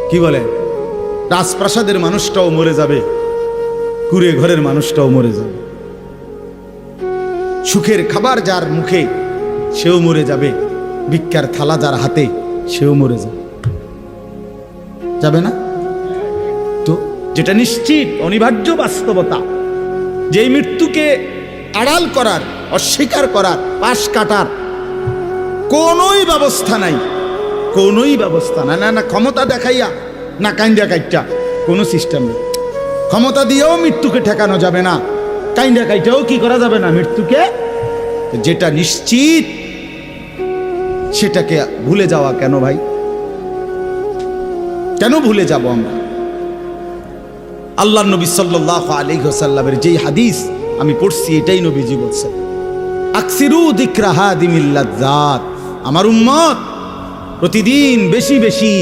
কি বলে, রাজপ্রাসাদের মানুষটাও মরে যাবে, কুড়ে ঘরের মানুষটাও মরে যাবে, সুখের খাবার যার মুখে সেও মরে যাবে, ভিক্ষার থালা যার হাতে সেও মরে যাবে, যাবে না? তো যেটা নিশ্চিত অনিবার্য বাস্তবতা, যে মৃত্যুকে আড়াল করার, অস্বীকার করার, পাশ কাটার কোনোই ব্যবস্থা নাই, কোনোই ব্যবস্থা নাই। না ক্ষমতা দেখাইয়া, না কাইন্দা কাইটা, কোনো সিস্টেম নেই। ক্ষমতা দিয়েও মৃত্যুকে ঠেকানো যাবে না, কাইন্দা কাইটাও কি করা যাবে না মৃত্যুকে। যেটা নিশ্চিত সেটাকে ভুলে যাওয়া কেন ভাই? কেন ভুলে যাব আমরা? আল্লাহর নবী সাল্লাল্লাহু আলাইহি ওয়াসাল্লামের যেই হাদিস আমি পড়ছি, এটাই নবীজি বলছেন, আকসিরু যিকরা হাদিমিল লাজ্জাত, আমার উম্মত প্রতিদিন বেশি বেশি